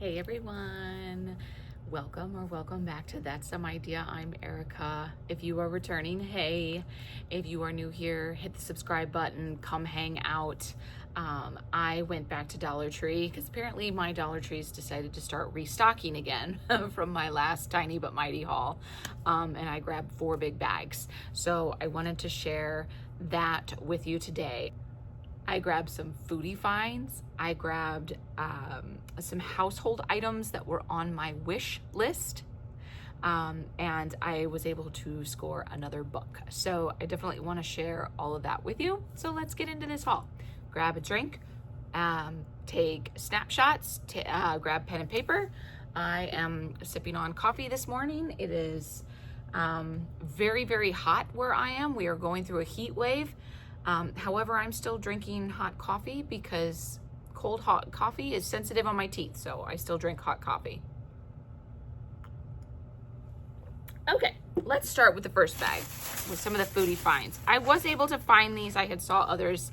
Hey everyone, welcome back to That's Some Idea. I'm Erica. If you are returning, hey. If you are new here, hit the subscribe button, come hang out. I went back to Dollar Tree because apparently my Dollar Tree's decided to start restocking again from my last Tiny But Mighty haul, and I grabbed 4 big bags. So I wanted to share that with you today. I grabbed some foodie finds. I grabbed some household items that were on my wish list. And I was able to score another book. So I definitely want to share all of that with you. So let's get into this haul. Grab a drink, take snapshots, grab pen and paper. I am sipping on coffee this morning. It is very, very hot where I am. We are going through a heat wave. However, I'm still drinking hot coffee because cold hot coffee is sensitive on my teeth, so I still drink hot coffee. Okay, let's start with the first bag with some of the foodie finds. I was able to find these. I had saw others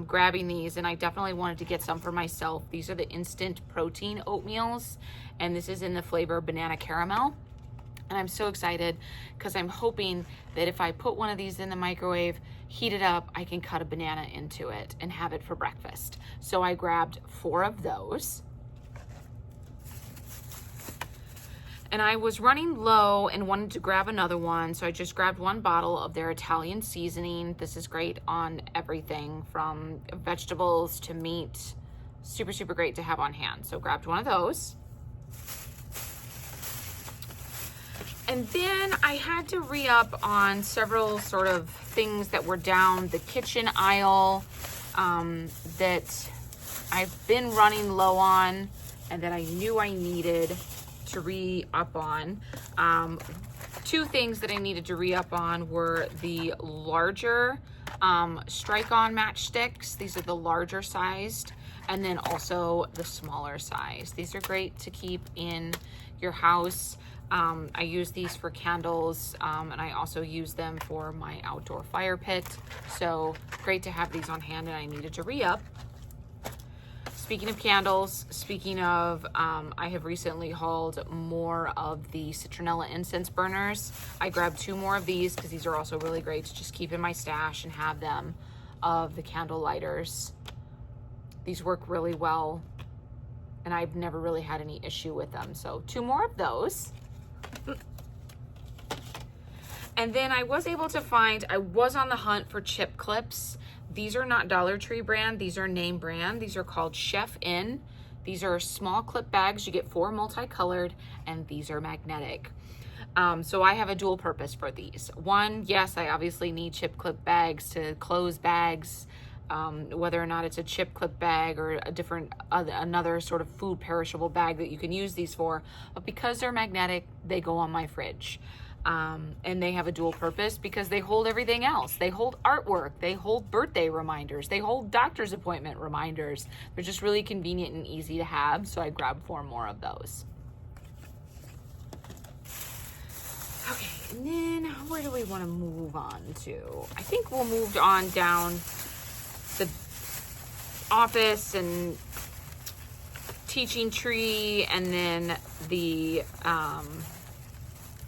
grabbing these, and I definitely wanted to get some for myself. These are the instant protein oatmeals, and this is in the flavor banana caramel. And I'm so excited because I'm hoping that if I put one of these in the microwave, heat it up, I can cut a banana into it and have it for breakfast. So I grabbed 4 of those. And I was running low and wanted to grab another one. So I just grabbed 1 bottle of their Italian seasoning. This is great on everything from vegetables to meat. Super, super great to have on hand. So grabbed 1 of those. And then I had to re-up on several sort of things that were down the kitchen aisle that I've been running low on and that I knew I needed to re-up on. 2 things that I needed to re-up on were the larger Strike-On matchsticks. These are the larger sized, and then also the smaller size. These are great to keep in your house. I use these for candles, and I also use them for my outdoor fire pit. So great to have these on hand, and I needed to re-up. Speaking of candles, I have recently hauled more of the citronella incense burners. I grabbed 2 more of these because these are also really great to just keep in my stash and have them, of the candle lighters. These work really well, and I've never really had any issue with them. So 2 more of those. And then I was able to find, I was on the hunt for chip clips. These are not Dollar Tree brand, these are name brand. These are called Chef In. These are small clip bags. You get 4 multicolored, and these are magnetic. So I have a dual purpose for these. One, yes, I obviously need chip clip bags to close bags, whether or not it's a chip clip bag or a different, another sort of food perishable bag that you can use these for. But because they're magnetic, they go on my fridge. And they have a dual purpose because they hold everything else. They hold artwork, they hold birthday reminders, they hold doctor's appointment reminders. They're just really convenient and easy to have, so I grabbed 4 more of those. Okay, and then where do we want to move on to? I think we'll move on down the office and teaching tree, and then the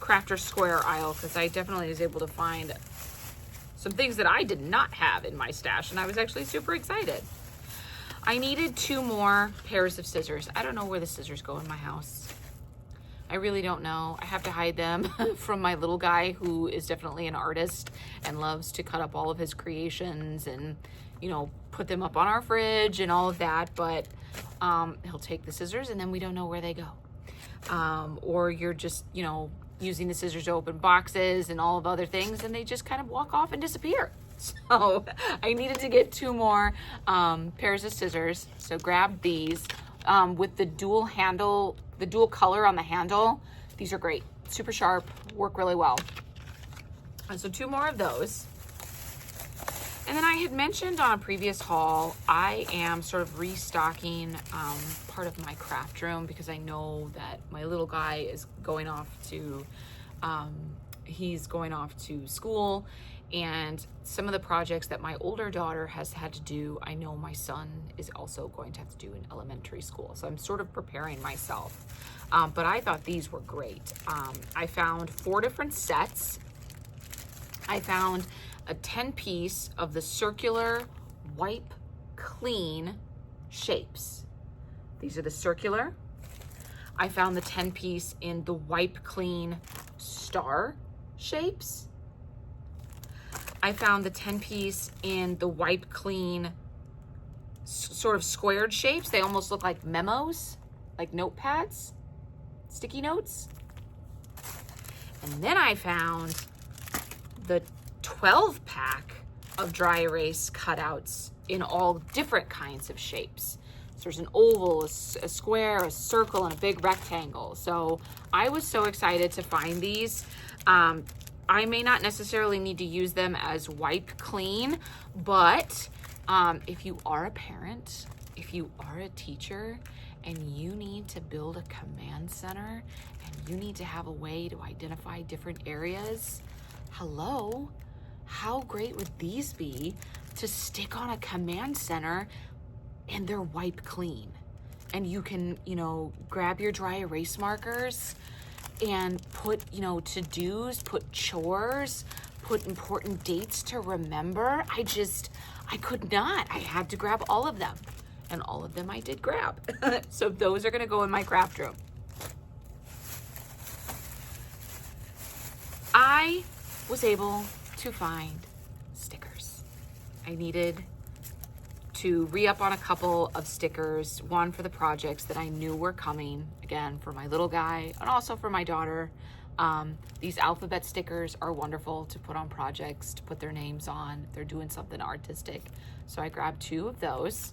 Crafter Square aisle, because I definitely was able to find some things that I did not have in my stash, and I was actually super excited. I needed 2 more pairs of scissors. I don't know where the scissors go in my house. I really don't know. I have to hide them from my little guy, who is definitely an artist and loves to cut up all of his creations and, you know, put them up on our fridge and all of that. But he'll take the scissors and then we don't know where they go. Or you're just, you know, using the scissors to open boxes and all of other things, and they just kind of walk off and disappear. So I needed to get 2 more pairs of scissors. So grab these with the dual handle, the dual color on the handle. These are great, super sharp, work really well. And so 2 more of those. And then I had mentioned on a previous haul, I am sort of restocking part of my craft room because I know that my little guy is going off to, he's going off to school, And some of the projects that my older daughter has had to do, I know my son is also going to have to do in elementary school. So I'm sort of preparing myself. But I thought these were great. I found 4 different sets. I found a 10-piece of the circular Wipe Clean shapes. These are the circular. I found the 10-piece in the Wipe Clean star shapes. I found the 10-piece in the Wipe Clean sort of squared shapes. They almost look like memos, like notepads, sticky notes. And then I found the 12-pack of dry erase cutouts in all different kinds of shapes. So there's an oval, a square, a circle, and a big rectangle. So I was so excited to find these. I may not necessarily need to use them as Wipe Clean, but if you are a parent, if you are a teacher, and you need to build a command center, and you need to have a way to identify different areas, hello, how great would these be to stick on a command center and they're Wipe Clean? And you can, grab your dry erase markers and put, to-dos, put chores, put important dates to remember. I could not. I had to grab all of them. And all of them I did grab. So those are gonna go in my craft room. I was able to find stickers. I needed to re-up on a couple of stickers, one for the projects that I knew were coming, again, for my little guy and also for my daughter. These alphabet stickers are wonderful to put on projects, to put their names on. They're doing something artistic. So I grabbed 2 of those.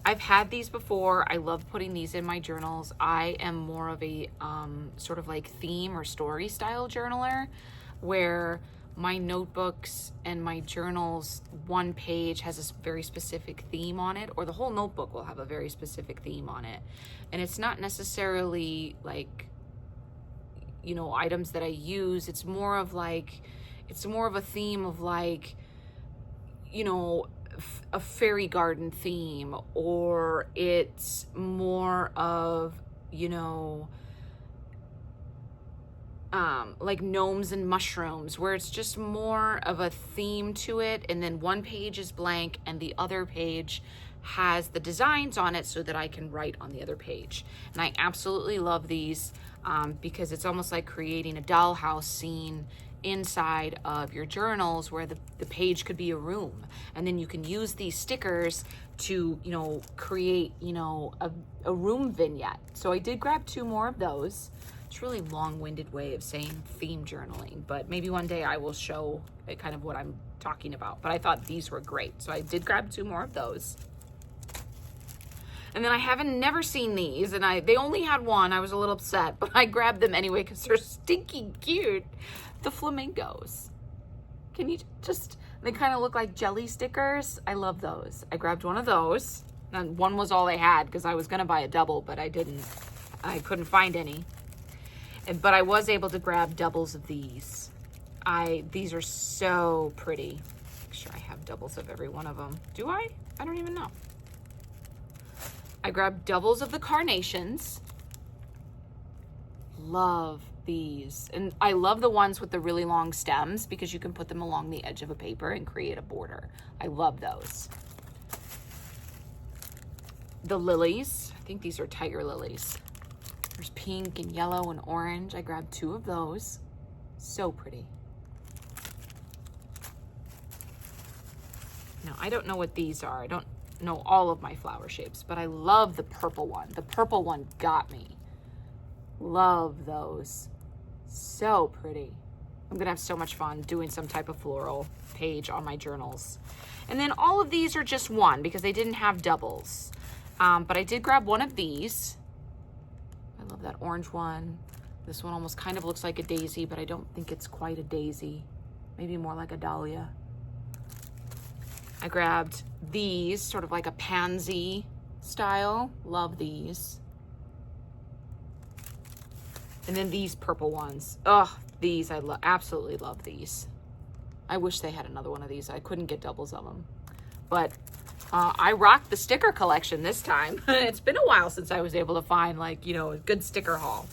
I've had these before. I love putting these in my journals. I am more of a sort of like theme or story style journaler, where my notebooks and my journals, one page has a very specific theme on it, or the whole notebook will have a very specific theme on it. And it's not necessarily like, items that I use. It's more of a theme of like, a fairy garden theme, or it's more of, like gnomes and mushrooms, where it's just more of a theme to it, and then one page is blank and the other page has the designs on it so that I can write on the other page. And I absolutely love these because it's almost like creating a dollhouse scene inside of your journals, where the page could be a room, and then you can use these stickers to create a room vignette. So I did grab 2 more of those. It's a really long-winded way of saying theme journaling, but maybe one day I will show kind of what I'm talking about. But I thought these were great, so I did grab 2 more of those. And then I never seen these, and they only had one. I was a little upset, but I grabbed them anyway because they're stinky cute. The flamingos. Can you they kind of look like jelly stickers. I love those. I grabbed one of those, and one was all I had because I was gonna buy a double, but I didn't. I couldn't find any. But I was able to grab doubles of these. These are so pretty. Make sure I have doubles of every one of them. Do I? I don't even know. I grabbed doubles of the carnations. Love these. And I love the ones with the really long stems because you can put them along the edge of a paper and create a border. I love those. The lilies. I think these are tiger lilies. There's pink and yellow and orange. I grabbed 2 of those. So pretty. Now, I don't know what these are. I don't know all of my flower shapes, but I love the purple one. The purple one got me. Love those. So pretty. I'm gonna have so much fun doing some type of floral page on my journals. And then all of these are just one because they didn't have doubles. But I did grab one of these. I love that orange one. This one almost kind of looks like a daisy, but I don't think it's quite a daisy. Maybe more like a dahlia. I grabbed these, sort of like a pansy style. Love these. And then these purple ones. Oh, These, I absolutely love these. I wish they had another one of these. I couldn't get doubles of them. But I rocked the sticker collection this time. It's been a while since I was able to find, like, you know, a good sticker haul.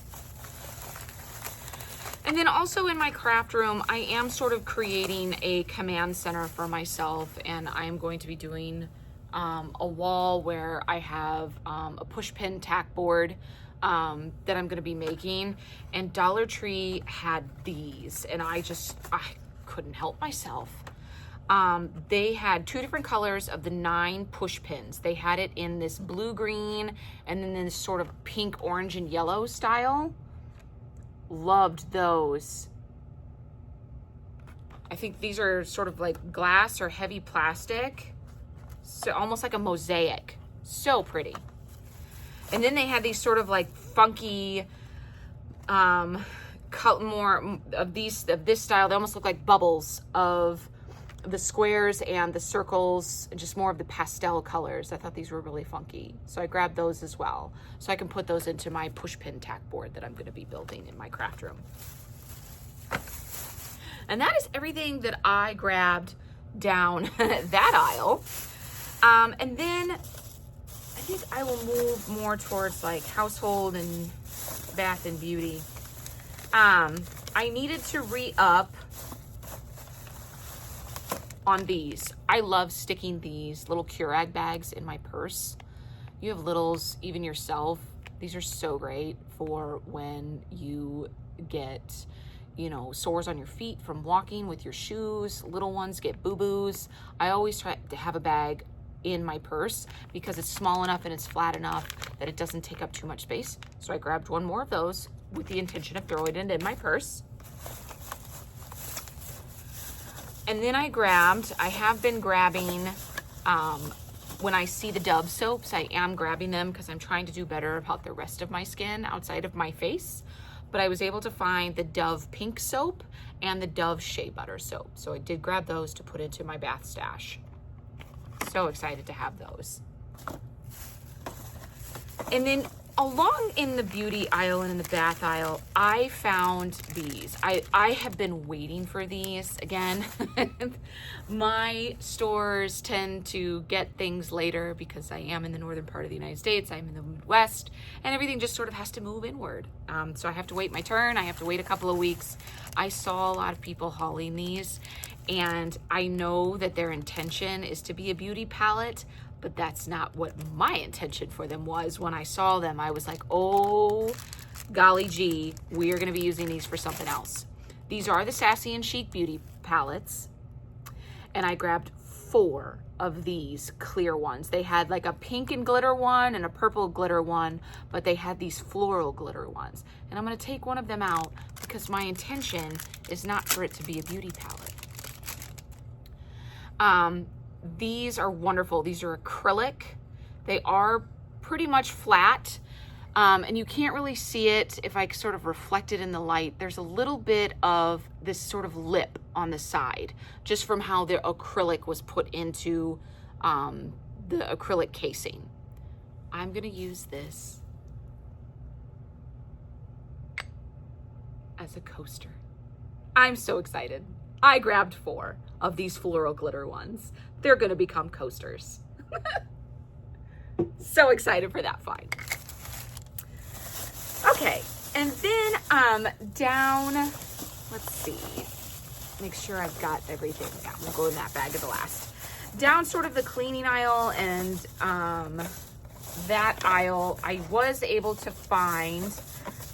And then also in my craft room, I am sort of creating a command center for myself, and I am going to be doing a wall where I have a push pin tack board that I'm going to be making. And Dollar Tree had these, and I couldn't help myself. They had 2 different colors of the 9 push pins. They had it in this blue green and then this sort of pink, orange, and yellow style. Loved those. I think these are sort of like glass or heavy plastic. So almost like a mosaic. So pretty. And then they had these sort of like funky, more of this style. They almost look like bubbles of the squares and the circles, just more of the pastel colors. I thought these were really funky. So I grabbed those as well. So I can put those into my push pin tack board that I'm going to be building in my craft room. And that is everything that I grabbed down that aisle. And then I think I will move more towards like household and bath and beauty. I needed to re-up on these. I love sticking these little Keurig bags in my purse. You have littles, even yourself. These are so great for when you get, you know, sores on your feet from walking with your shoes. Little ones get boo-boos. I always try to have a bag in my purse because it's small enough and it's flat enough that it doesn't take up too much space. So I grabbed one more of those with the intention of throwing it in my purse. And then I have been grabbing, when I see the Dove soaps, I am grabbing them because I'm trying to do better about the rest of my skin outside of my face. But I was able to find the Dove pink soap and the Dove shea butter soap. So I did grab those to put into my bath stash. So excited to have those. And then along in the beauty aisle and in the bath aisle, I found these. I have been waiting for these. Again, my stores tend to get things later because I am in the northern part of the United States. I'm in the Midwest, and everything just sort of has to move inward. So I have to wait my turn. I have to wait a couple of weeks. I saw a lot of people hauling these, and I know that their intention is to be a beauty palette, but that's not what my intention for them was. When I saw them, I was like, oh, golly gee, we are going to be using these for something else. These are the Sassy and Chic Beauty palettes, and I grabbed 4 of these clear ones. They had like a pink and glitter one and a purple glitter one, but they had these floral glitter ones. And I'm going to take one of them out because my intention is not for it to be a beauty palette. These are wonderful. These are acrylic. They are pretty much flat, and you can't really see it if I sort of reflect it in the light. There's a little bit of this sort of lip on the side, just from how the acrylic was put into the acrylic casing. I'm gonna use this as a coaster. I'm so excited. I grabbed 4 of these floral glitter ones. They're gonna become coasters. So excited for that find. Okay, and then down, let's see, make sure I've got everything. Yeah, we'll go in that bag at the last. Down sort of the cleaning aisle and that aisle, I was able to find,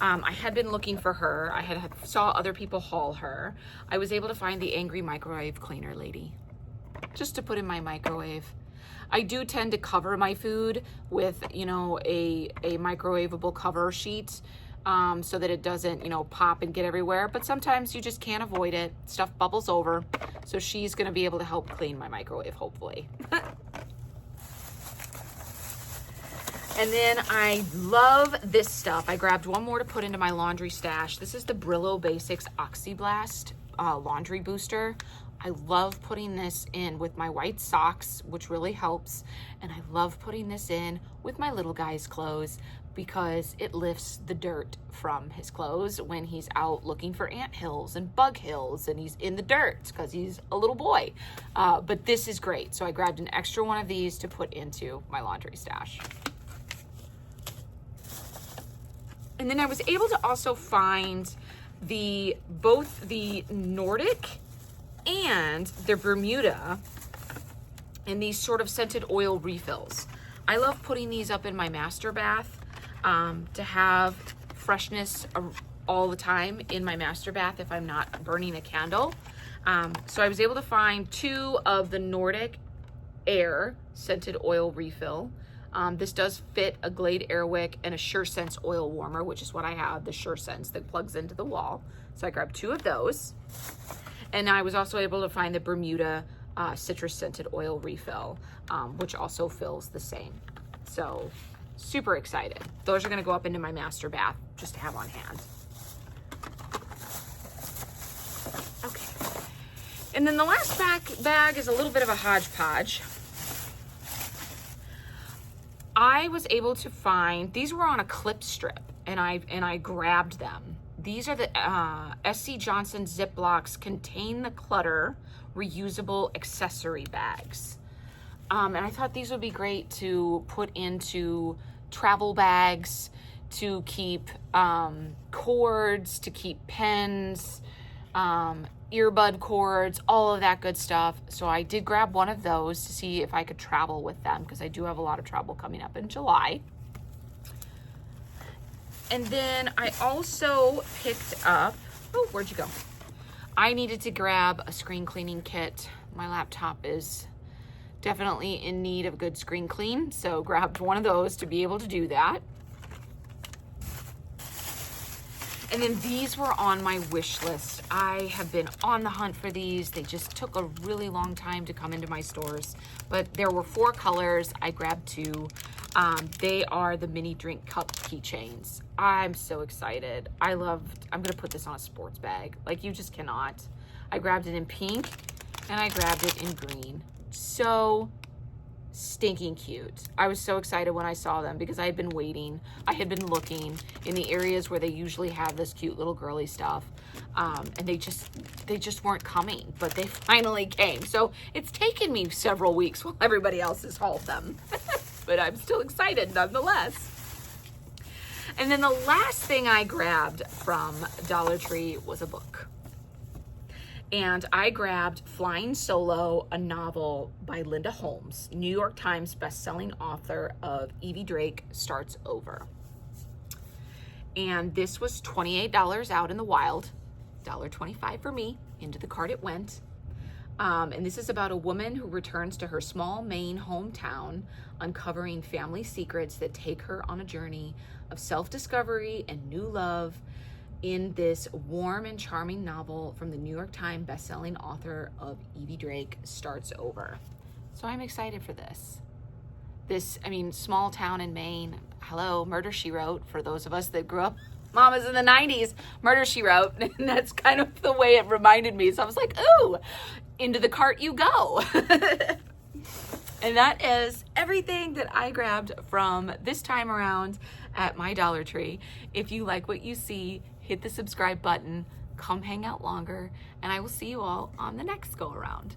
I had been looking for her. I saw other people haul her. I was able to find the Angry Microwave Cleaner Lady, just to put in my microwave. I do tend to cover my food with, you know, a microwavable cover sheet so that it doesn't, you know, pop and get everywhere. But sometimes you just can't avoid it. Stuff bubbles over. So she's going to be able to help clean my microwave, hopefully. And then I love this stuff. I grabbed one more to put into my laundry stash. This is the Brillo Basics Oxyblast laundry booster. I love putting this in with my white socks, which really helps. And I love putting this in with my little guy's clothes because it lifts the dirt from his clothes when he's out looking for ant hills and bug hills and he's in the dirt because he's a little boy. But this is great. So I grabbed an extra one of these to put into my laundry stash. And then I was able to also find both the Nordic and the Bermuda in these sort of scented oil refills. I love putting these up in my master bath to have freshness all the time in my master bath if I'm not burning a candle. So I was able to find 2 of the Nordic Air scented oil refill. This does fit a Glade Airwick and a Sure Sense oil warmer, which is what I have, the Sure Sense that plugs into the wall. So I grabbed 2 of those. And I was also able to find the Bermuda citrus scented oil refill, which also fills the same. So super excited. Those are gonna go up into my master bath just to have on hand. Okay. And then the last bag is a little bit of a hodgepodge. I was able to find, these were on a clip strip and I grabbed them. These are the SC Johnson Ziplocs Contain the Clutter reusable accessory bags. And I thought these would be great to put into travel bags, to keep cords, to keep pens, earbud cords, all of that good stuff. So I did grab one of those to see if I could travel with them because I do have a lot of travel coming up in July. And then I also picked up, oh, where'd you go? I needed to grab a screen cleaning kit. My laptop is definitely in need of a good screen clean, so grabbed one of those to be able to do that. And then these were on my wish list. I have been on the hunt for these. They just took a really long time to come into my stores, but there were 4 colors. I grabbed 2. They are the mini drink cup keychains. I'm so excited. I'm gonna put this on a sports bag. Like, you just cannot. I grabbed it in pink and I grabbed it in green. So stinking cute. I was so excited when I saw them because I had been waiting. I had been looking in the areas where they usually have this cute little girly stuff. And they just weren't coming, but they finally came. So it's taken me several weeks while everybody else has hauled them. But I'm still excited nonetheless. And then the last thing I grabbed from Dollar Tree was a book. And I grabbed Flying Solo, a novel by Linda Holmes, New York Times bestselling author of Evie Drake Starts Over. And this was $28 out in the wild, $1.25 for me. Into the cart it went. And this is about a woman who returns to her small Maine hometown, uncovering family secrets that take her on a journey of self-discovery and new love in this warm and charming novel from the New York Times bestselling author of Evie Drake Starts Over. So I'm excited for this. Small town in Maine. Hello, Murder, She Wrote, for those of us that grew up mamas in the 90s, Murder, She Wrote. And that's kind of the way it reminded me. So I was like, ooh, into the cart you go. And that is everything that I grabbed from this time around at my Dollar Tree. If you like what you see, hit the subscribe button, come hang out longer, and I will see you all on the next go around.